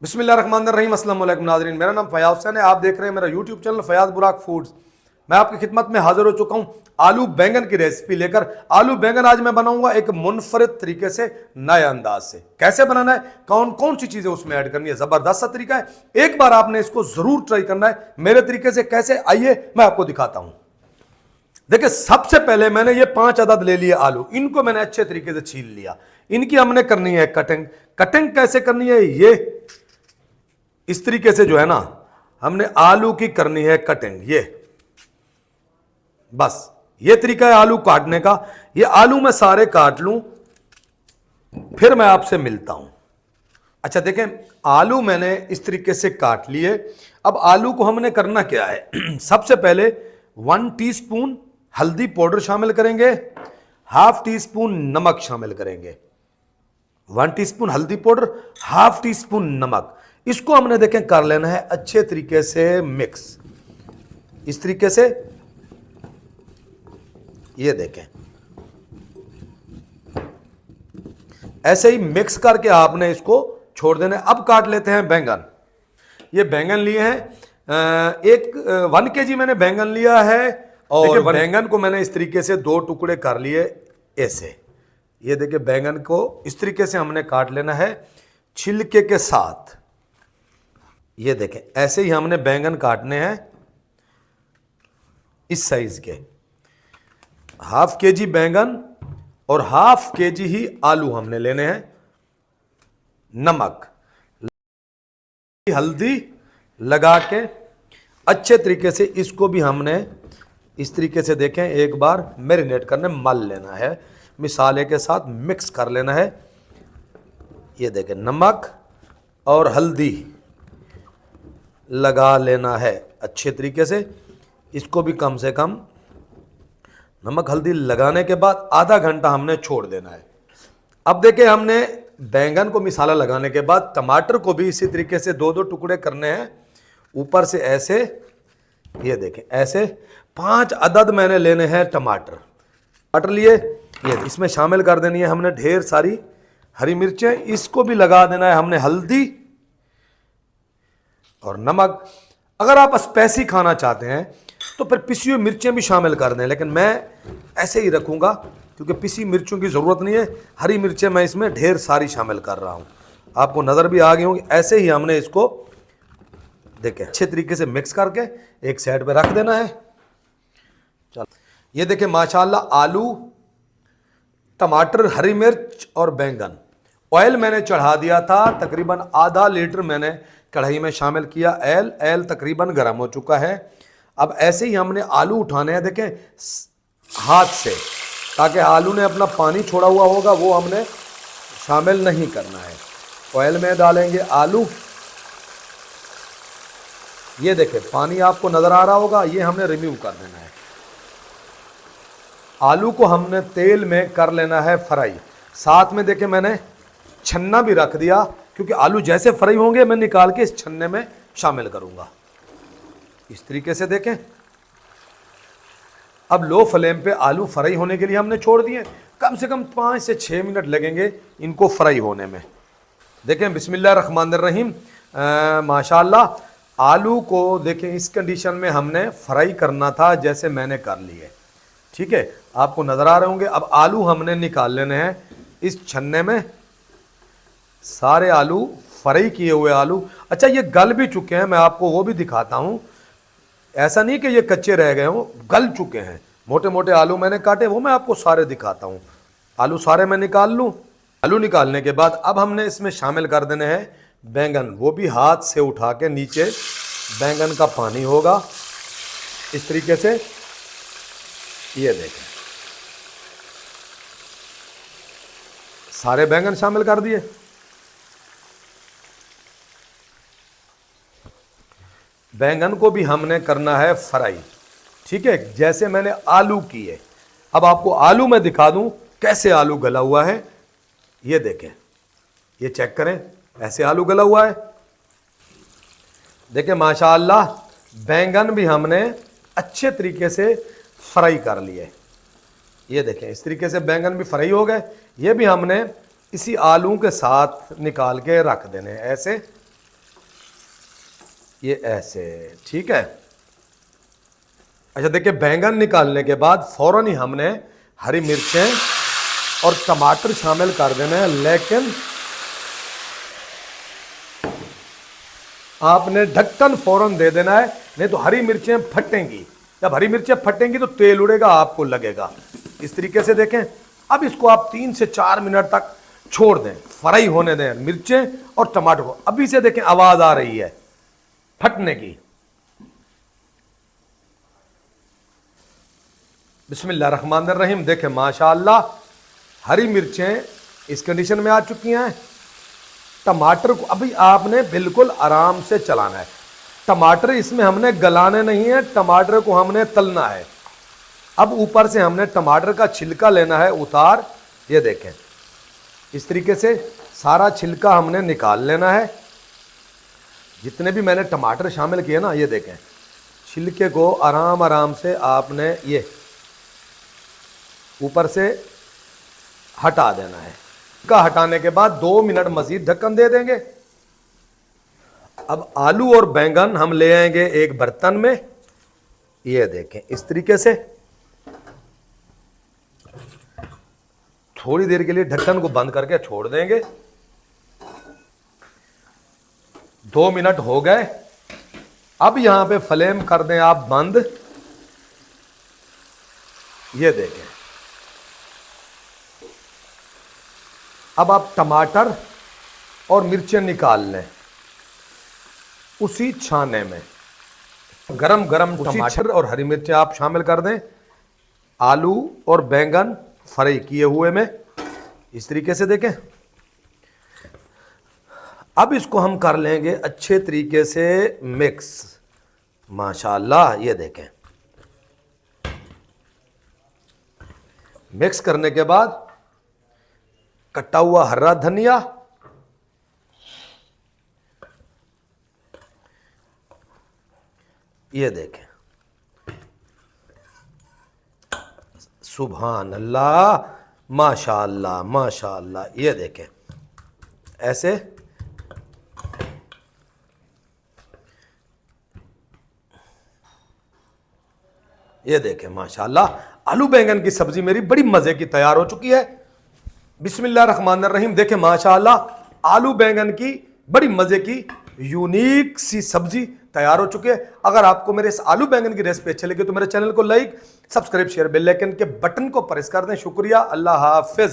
बिस्मिल्लाहिर्रहमानिर्रहीम। अस्सलाम वालेकुम नाज़रीन, मेरा नाम फयाज हुसैन है। आप देख रहे हैं मेरा यूट्यूब चैनल फयाज बुराक फूड्स। मैं आपकी खिदमत में हाजिर हो चुका हूँ आलू बैंगन की रेसिपी लेकर। आलू बैंगन आज मैं बनाऊंगा एक मुनफरिद तरीके से, नए अंदाज से। कैसे बनाना है, कौन कौन सी चीजें उसमें ऐड करनी है, जबरदस्त सा तरीका है। एक बार आपने इसको जरूर ट्राई करना है मेरे तरीके से। कैसे, आइए मैं आपको दिखाता हूं। देखिए, सबसे पहले मैंने ये 5 अदद ले लिए आलू। इनको मैंने अच्छे तरीके से छील लिया। इनकी हमने करनी है कटिंग। कटिंग कैसे करनी है, ये इस तरीके से जो है ना, हमने आलू की करनी है कटिंग। ये बस ये तरीका है आलू काटने का। ये आलू मैं सारे काट लूं, फिर मैं आपसे मिलता हूं। अच्छा देखें, आलू मैंने इस तरीके से काट लिए। अब आलू को हमने करना क्या है सबसे पहले 1 टीस्पून हल्दी पाउडर शामिल करेंगे, हाफ टी स्पून नमक शामिल करेंगे। 1 टीस्पून हल्दी पाउडर, हाफ टी स्पून नमक। इसको हमने देखें कर लेना है अच्छे तरीके से मिक्स। इस तरीके से ये देखें, ऐसे ही मिक्स करके आपने इसको छोड़ देना है। अब काट लेते हैं बैंगन। ये बैंगन लिए हैं, 1 केजी मैंने बैंगन लिया है। और बैंगन को मैंने इस तरीके से 2 टुकड़े कर लिए ऐसे। ये देखिए, बैंगन को इस तरीके से हमने काट लेना है छिलके के साथ। ये देखें, ऐसे ही हमने बैंगन काटने हैं इस साइज के। हाफ केजी बैंगन और हाफ केजी ही आलू हमने लेने हैं। नमक, हल्दी लगा के अच्छे तरीके से इसको भी हमने इस तरीके से देखें एक बार मैरिनेट करने, मल लेना है, मिसाले के साथ मिक्स कर लेना है। ये देखें, नमक और हल्दी लगा लेना है अच्छे तरीके से। इसको भी कम से कम नमक हल्दी लगाने के बाद आधा घंटा हमने छोड़ देना है। अब देखिए, हमने बैंगन को मिसाला लगाने के बाद टमाटर को भी इसी तरीके से 2-2 टुकड़े करने हैं ऊपर से ऐसे। ये देखें, ऐसे 5 अदद मैंने लेने हैं टमाटर। टमाटर लिए, ये इसमें शामिल कर देनी है हमने ढेर सारी हरी मिर्चें। इसको भी लगा देना है हमने हल्दी और नमक। अगर आप स्पाइसी खाना चाहते हैं तो फिर पिसी हुई मिर्चें भी शामिल कर दें, लेकिन मैं ऐसे ही रखूंगा क्योंकि पिसी मिर्चों की ज़रूरत नहीं है। हरी मिर्चें मैं इसमें ढेर सारी शामिल कर रहा हूं, आपको नज़र भी आ गई होंगी। ऐसे ही हमने इसको देखें अच्छे तरीके से मिक्स करके एक साइड पे रख देना है। चलो, ये देखें माशाल्लाह, आलू, टमाटर, हरी मिर्च और बैंगन। ऑयल मैंने चढ़ा दिया था, तकरीबन आधा लीटर मैंने कढ़ाई में शामिल किया। ऑयल तकरीबन गर्म हो चुका है। अब ऐसे ही हमने आलू उठाने हैं, देखें हाथ से, ताकि आलू ने अपना पानी छोड़ा हुआ होगा वो हमने शामिल नहीं करना है। ऑयल में डालेंगे आलू। ये देखें, पानी आपको नजर आ रहा होगा, ये हमने रिमूव कर देना है। आलू को हमने तेल में कर लेना है फ्राई। साथ में देखें, मैंने छन्ना भी रख दिया क्योंकि आलू जैसे फ्राई होंगे मैं निकाल के इस छन्ने में शामिल करूंगा। इस तरीके से देखें। अब लो फ्लेम पे आलू फ्राई होने के लिए हमने छोड़ दिए। कम से कम 5 से 6 मिनट लगेंगे इनको फ्राई होने में। देखें, बिस्मिल्लाहिर्रहमानिर्रहीम, माशाल्लाह आलू को देखें इस कंडीशन में हमने फ्राई करना था जैसे मैंने कर लिए। ठीक है, आपको नजर आ रहे होंगे। अब आलू हमने निकाल लेने हैं इस छन्ने में। सारे आलू फ्राई किए हुए आलू, अच्छा ये गल भी चुके हैं, मैं आपको वो भी दिखाता हूं। ऐसा नहीं कि ये कच्चे रह गए हों, गल चुके हैं। मोटे मोटे आलू मैंने काटे, वो मैं आपको सारे दिखाता हूं। आलू सारे मैं निकाल लूं। आलू निकालने के बाद अब हमने इसमें शामिल कर देने हैं बैंगन। वो भी हाथ से उठा के नीचे बैंगन का पानी होगा इस तरीके से। ये देखें, सारे बैंगन शामिल कर दिए। बैंगन को भी हमने करना है फ्राई, ठीक है, जैसे मैंने आलू किए। अब आपको आलू मैं दिखा दूं कैसे आलू गला हुआ है। ये देखें, ये चेक करें, ऐसे आलू गला हुआ है। देखें माशाअल्लाह, बैंगन भी हमने अच्छे तरीके से फ्राई कर लिए। ये देखें, इस तरीके से बैंगन भी फ्राई हो गए। ये भी हमने इसी आलू के साथ निकाल के रख देने ऐसे। ये ऐसे, ठीक है। अच्छा देखिए, बैंगन निकालने के बाद फौरन ही हमने हरी मिर्चें और टमाटर शामिल कर देने हैं, लेकिन आपने ढक्कन फौरन दे देना है, नहीं तो हरी मिर्चें फटेंगी। जब हरी मिर्चें फटेंगी तो तेल उड़ेगा, आपको लगेगा। इस तरीके से देखें। अब इसको आप 3 से 4 मिनट तक छोड़ दें, फ्राई होने दें मिर्चें और टमाटर को। अभी से देखें आवाज आ रही है फटने की। बिस्मिल्लाहिर्रहमानिर्रहीम। देखें माशाअल्लाह हरी मिर्चें इस कंडीशन में आ चुकी हैं। टमाटर को अभी आपने बिल्कुल आराम से चलाना है। टमाटर इसमें हमने गलाने नहीं है, टमाटर को हमने तलना है। अब ऊपर से हमने टमाटर का छिलका लेना है उतार। ये देखें इस तरीके से सारा छिलका हमने निकाल लेना है। जितने भी मैंने टमाटर शामिल किए ना, ये देखें छिलके को आराम आराम से आपने ये ऊपर से हटा देना है। का हटाने के बाद 2 मिनट मजीद ढक्कन दे देंगे। अब आलू और बैंगन हम ले आएंगे एक बर्तन में। ये देखें इस तरीके से थोड़ी देर के लिए ढक्कन को बंद करके छोड़ देंगे। 2 मिनट हो गए। अब यहां पे फ्लेम कर दें आप बंद। ये देखें अब आप टमाटर और मिर्चें निकाल लें उसी छाने में। गरम गरम टमाटर और हरी मिर्चें आप शामिल कर दें आलू और बैंगन फ्राई किए हुए में। इस तरीके से देखें। अब इसको हम कर लेंगे अच्छे तरीके से मिक्स। माशाअल्लाह ये देखें। मिक्स करने के बाद कटा हुआ हरा धनिया, ये देखें। सुभान अल्लाह, माशाअल्लाह माशाअल्लाह। ये देखें ऐसे। ये देखें माशाअल्लाह आलू बैंगन की सब्जी मेरी बड़ी मजे की तैयार हो चुकी है। बिस्मिल्लाहिर्रहमानिर्रहीम। देखें माशाअल्लाह आलू बैंगन की बड़ी मजे की यूनिक सी सब्जी तैयार हो चुकी है। अगर आपको मेरे इस आलू बैंगन की रेसिपी अच्छी लगी तो मेरे चैनल को like, subscribe, share, bell icon के बटन को प्रेस कर दें। शुक्रिया। अल्लाह हाफिज।